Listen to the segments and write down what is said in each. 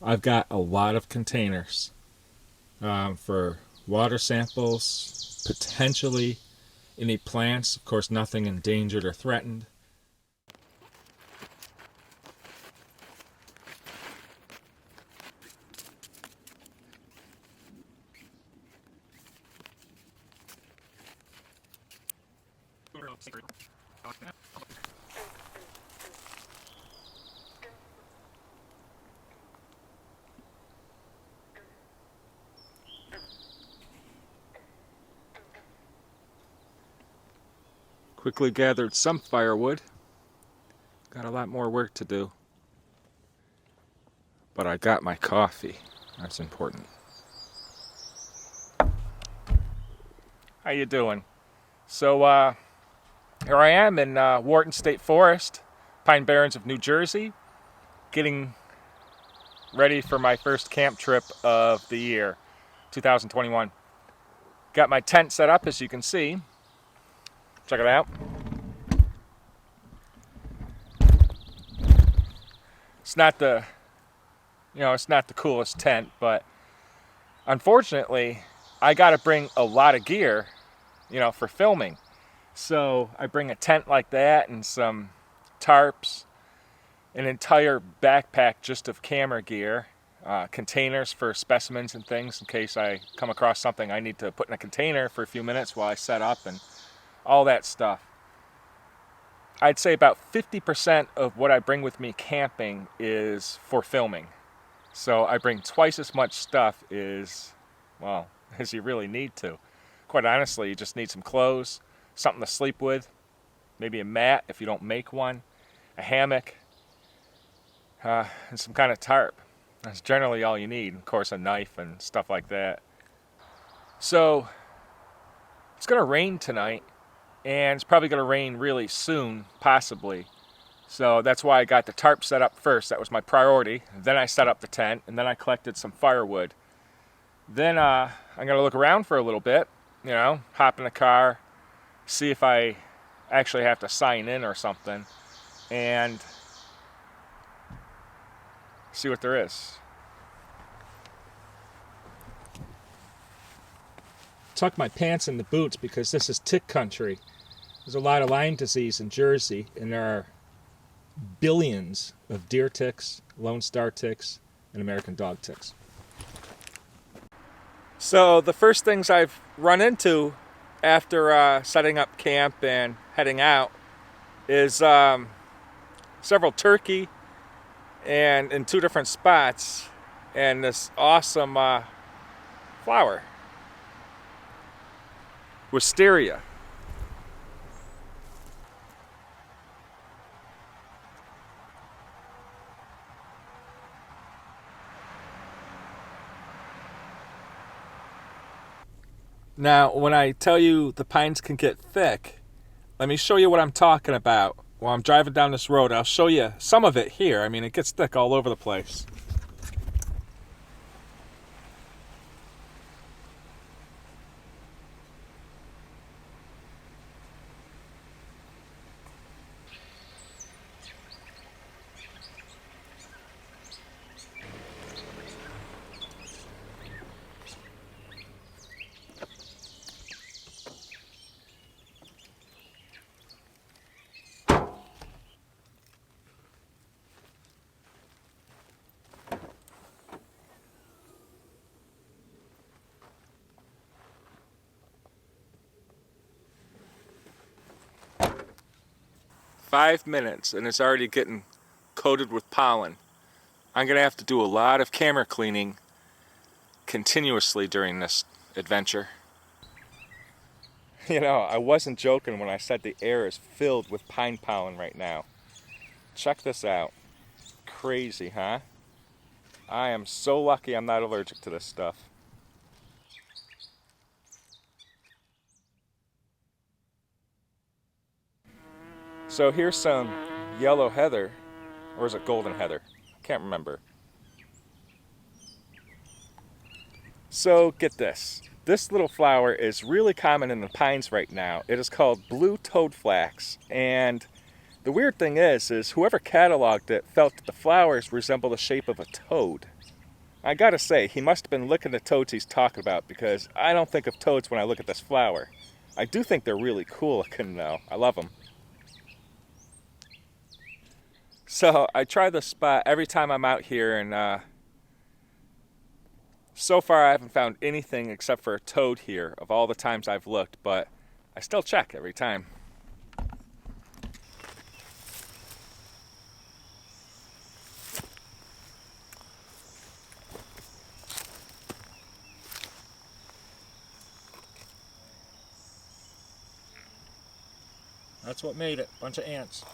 I've got a lot of containers for water samples, potentially any plants, of course nothing endangered or threatened. Quickly gathered some firewood. Got a lot more work to do. But I got my coffee. That's important. How you doing? So here I am in Wharton State Forest, Pine Barrens of New Jersey, getting ready for my first camp trip of the year, 2021. Got my tent set up, as you can see. Check it out. It's not the coolest tent, but unfortunately, I got to bring a lot of gear, for filming. So I bring a tent like that and some tarps, an entire backpack just of camera gear, containers for specimens and things in case I come across something I need to put in a container for a few minutes while I set up, and all that stuff. I'd say about 50% of what I bring with me camping is for filming. So I bring twice as much stuff as you really need to. Quite honestly, you just need some clothes, something to sleep with, maybe a mat if you don't make one, a hammock, and some kind of tarp. That's generally all you need. Of course, a knife and stuff like that. So it's going to rain tonight, and it's probably going to rain really soon, possibly. So that's why I got the tarp set up first. That was my priority. Then I set up the tent, and then I collected some firewood. Then I'm going to look around for a little bit, hop in the car, see if I actually have to sign in or something, and see what there is. Tuck my pants in the boots because this is tick country. There's a lot of Lyme disease in Jersey, and there are billions of deer ticks, Lone Star ticks, and American dog ticks. So the first things I've run into after setting up camp and heading out is several turkey, and in two different spots, and this awesome flower, wisteria. Now, when I tell you the pines can get thick, let me show you what I'm talking about. While I'm driving down this road, I'll show you some of it here. I mean, it gets thick all over the place. Five minutes and it's already getting coated with pollen. I'm going to have to do a lot of camera cleaning continuously during this adventure. I wasn't joking when I said the air is filled with pine pollen right now. Check this out. Crazy, huh? I am so lucky I'm not allergic to this stuff. So here's some yellow heather, or is it golden heather? I can't remember. So get this. This little flower is really common in the pines right now. It is called blue toadflax, and the weird thing is whoever cataloged it felt that the flowers resemble the shape of a toad. I gotta say, he must have been licking the toads he's talking about, because I don't think of toads when I look at this flower. I do think they're really cool looking though. I love them. So I try this spot every time I'm out here, and so far I haven't found anything except for a toad here of all the times I've looked, but I still check every time. That's what made it, bunch of ants.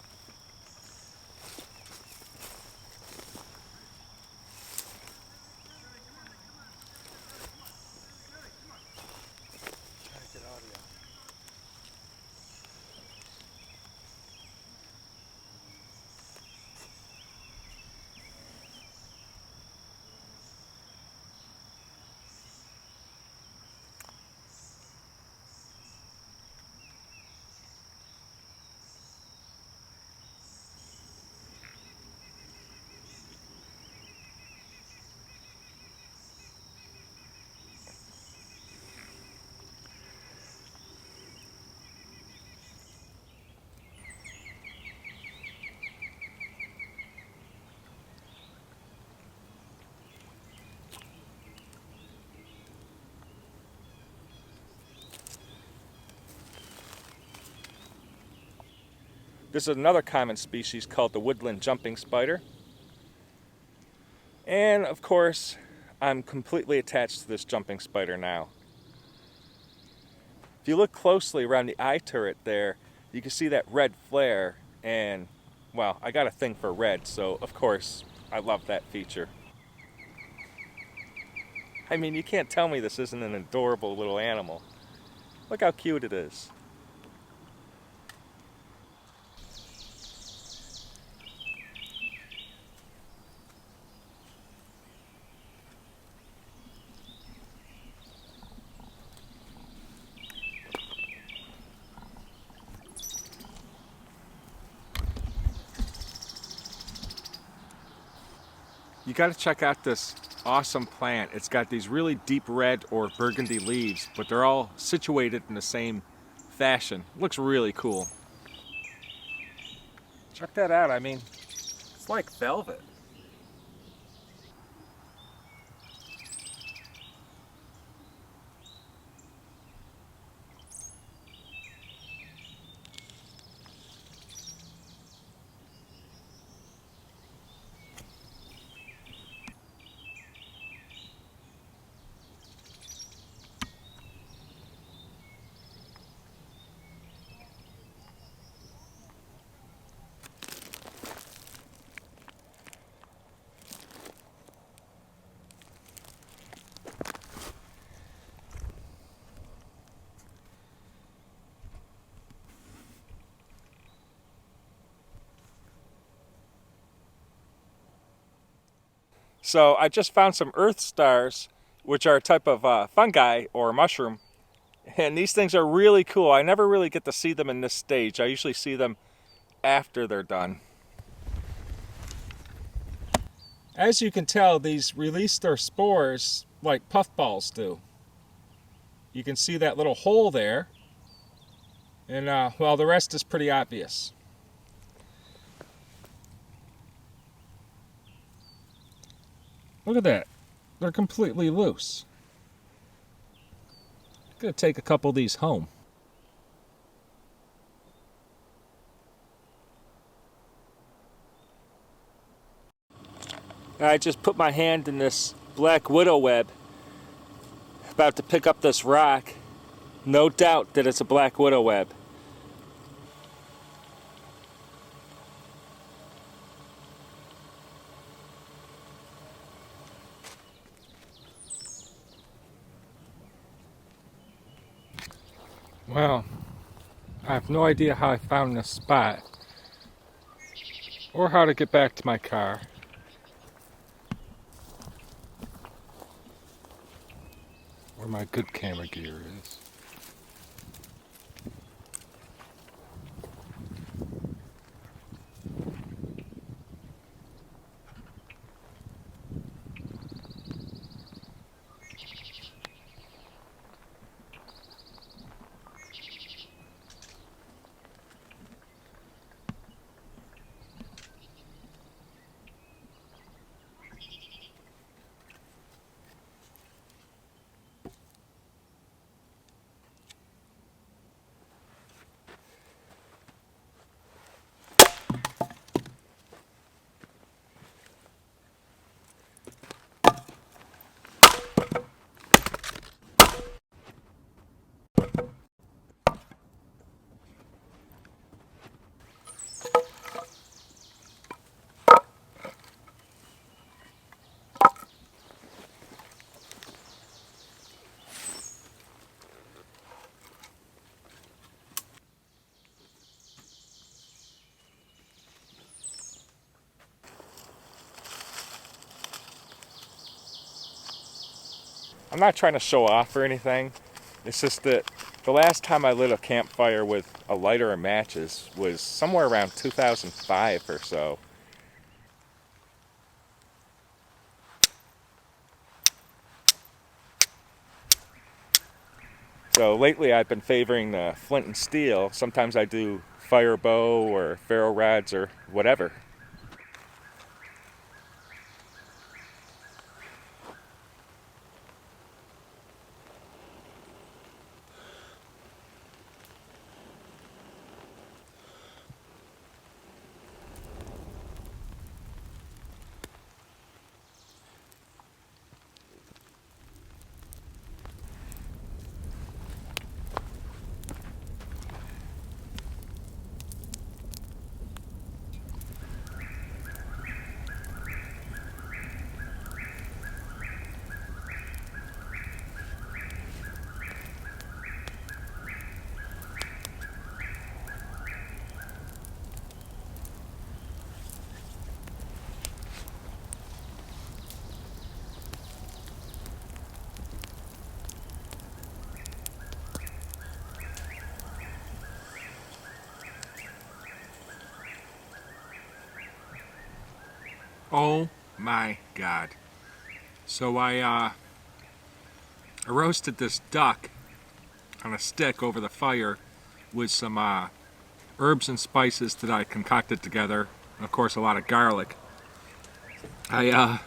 This is another common species called the woodland jumping spider. And of course, I'm completely attached to this jumping spider now. If you look closely around the eye turret there, you can see that red flare, and well, I got a thing for red, so of course, I love that feature. I mean, you can't tell me this isn't an adorable little animal. Look how cute it is. You got to check out this awesome plant. It's got these really deep red or burgundy leaves, but they're all situated in the same fashion. Looks really cool. Check that out. I mean, it's like velvet. So I just found some earth stars, which are a type of fungi or mushroom. And these things are really cool. I never really get to see them in this stage. I usually see them after they're done. As you can tell, these release their spores like puffballs do. You can see that little hole there. And well, the rest is pretty obvious. Look at that. They're completely loose. I'm gonna take a couple of these home. I just put my hand in this black widow web, about to pick up this rock. No doubt that it's a black widow web. Well, I have no idea how I found this spot or how to get back to my car. Where my good camera gear is. I'm not trying to show off or anything. It's just that the last time I lit a campfire with a lighter and matches was somewhere around 2005 or so. So lately I've been favoring the flint and steel. Sometimes I do fire bow or ferro rods or whatever. Oh my God. So I roasted this duck on a stick over the fire with some herbs and spices that I concocted together, and of course a lot of garlic. I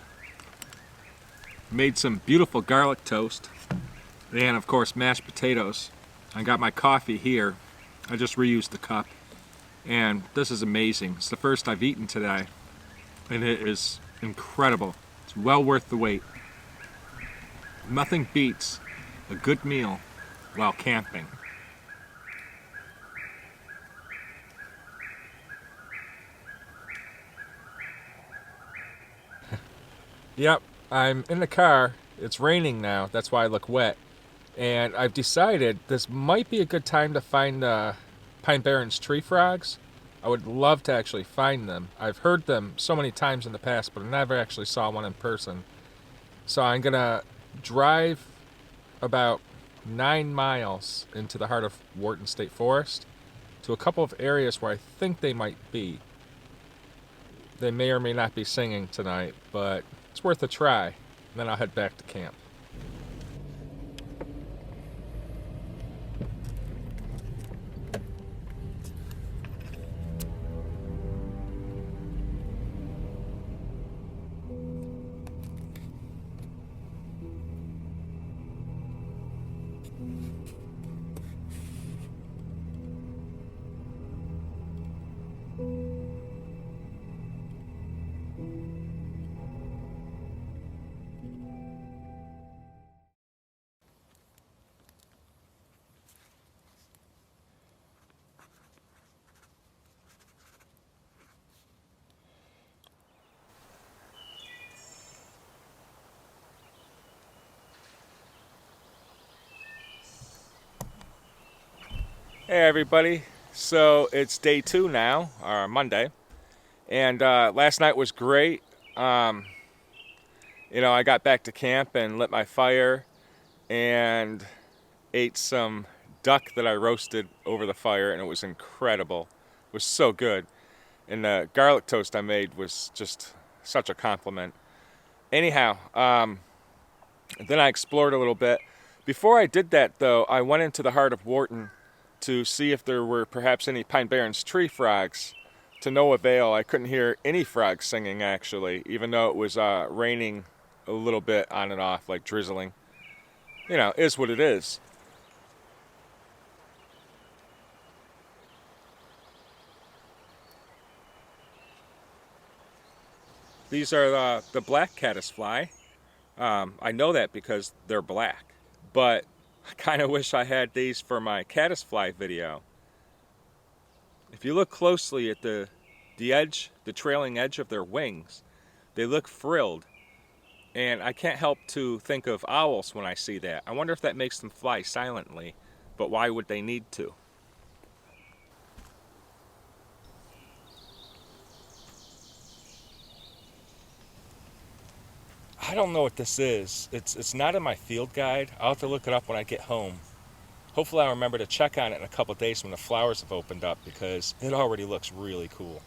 made some beautiful garlic toast and of course mashed potatoes. I got my coffee here. I just reused the cup, and this is amazing. It's the first I've eaten today, and it is incredible. It's well worth the wait. Nothing beats a good meal while camping. Yep, I'm in the car. It's raining now. That's why I look wet. And I've decided this might be a good time to find Pine Barrens tree frogs. I would love to actually find them. I've heard them so many times in the past, but I never actually saw one in person. So I'm going to drive about 9 miles into the heart of Wharton State Forest to a couple of areas where I think they might be. They may or may not be singing tonight, but it's worth a try. And then I'll head back to camp. Hey everybody, so it's day 2 now, or Monday, and last night was great. I got back to camp and lit my fire and ate some duck that I roasted over the fire, and it was incredible. It was so good, and the garlic toast I made was just such a compliment. Anyhow, then I explored a little bit. Before I did that, though, I went into the heart of Wharton to see if there were perhaps any Pine Barrens tree frogs. To no avail. I couldn't hear any frogs singing, actually, even though it was raining a little bit on and off, like drizzling. Is what it is. These are the black caddisfly. I know that because they're black, but I kind of wish I had these for my caddisfly video. If you look closely at the trailing edge of their wings, they look frilled. And I can't help to think of owls when I see that. I wonder if that makes them fly silently, but why would they need to? I don't know what this is. It's not in my field guide. I'll have to look it up when I get home. Hopefully I'll remember to check on it in a couple of days when the flowers have opened up, because it already looks really cool.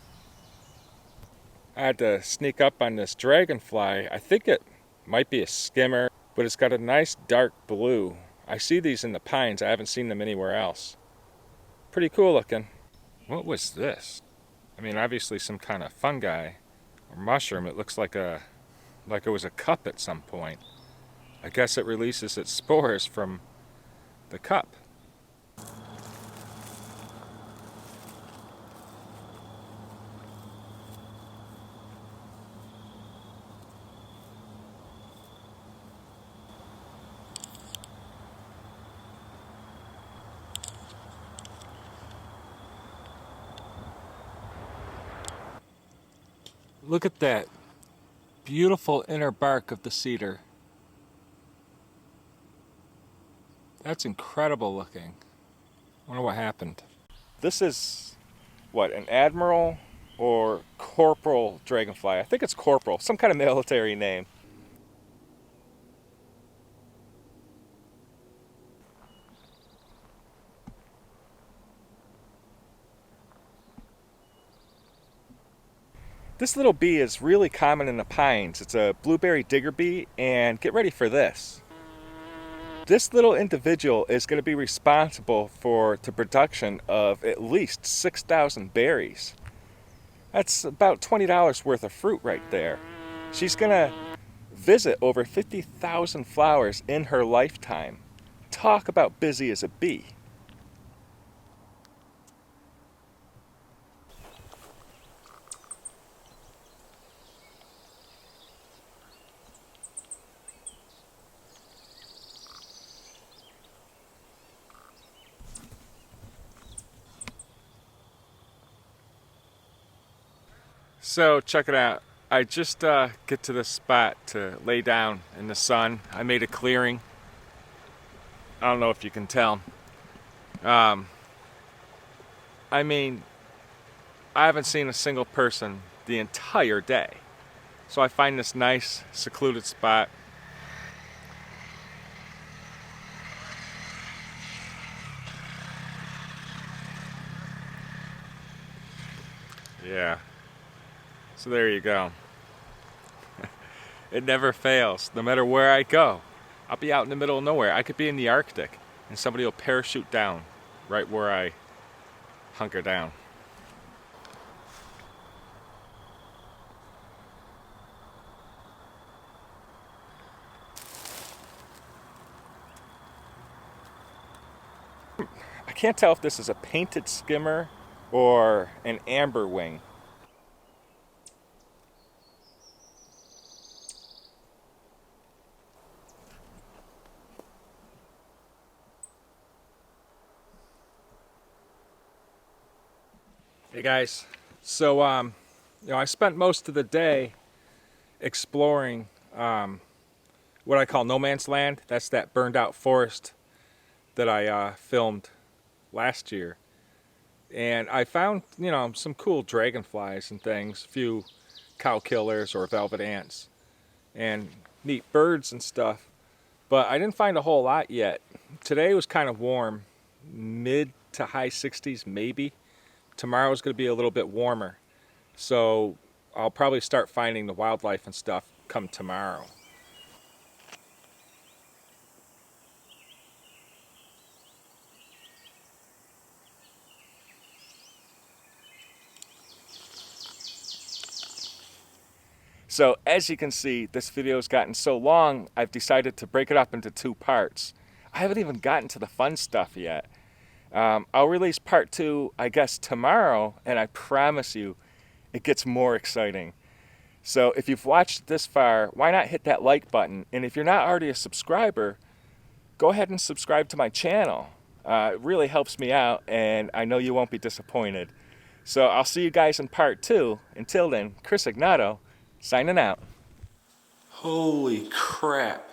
I had to sneak up on this dragonfly. I think it might be a skimmer, but it's got a nice dark blue. I see these in the pines. I haven't seen them anywhere else. Pretty cool looking. What was this? I mean, obviously some kind of fungi or mushroom. It looks like it was a cup at some point. I guess it releases its spores from the cup. Look at that beautiful inner bark of the cedar. That's incredible looking. I wonder what happened. This is, what, an admiral or corporal dragonfly? I think it's corporal, some kind of military name. This little bee is really common in the pines. It's a blueberry digger bee, and get ready for this. This little individual is going to be responsible for the production of at least 6,000 berries. That's about $20 worth of fruit right there. She's going to visit over 50,000 flowers in her lifetime. Talk about busy as a bee. So check it out. I just get to this spot to lay down in the sun. I made a clearing. I don't know if you can tell. I mean, I haven't seen a single person the entire day. So I find this nice secluded spot. Yeah. So there you go. It never fails. No matter where I go, I'll be out in the middle of nowhere. I could be in the Arctic and somebody will parachute down right where I hunker down. I can't tell if this is a painted skimmer or an amberwing. Hey guys, so I spent most of the day exploring what I call no man's land. That's that burned out forest that I filmed last year, and I found some cool dragonflies and things, a few cow killers or velvet ants, and neat birds and stuff. But I didn't find a whole lot yet. Today was kind of warm, mid to high 60s maybe. Tomorrow's going to be a little bit warmer, so I'll probably start finding the wildlife and stuff come tomorrow. So as you can see, this video's gotten so long, I've decided to break it up into 2 parts. I haven't even gotten to the fun stuff yet. I'll release part 2, I guess, tomorrow, and I promise you, it gets more exciting. So if you've watched this far, why not hit that like button? And if you're not already a subscriber, go ahead and subscribe to my channel. It really helps me out, and I know you won't be disappointed. So I'll see you guys in part 2. Until then, Chris Egnoto, signing out. Holy crap.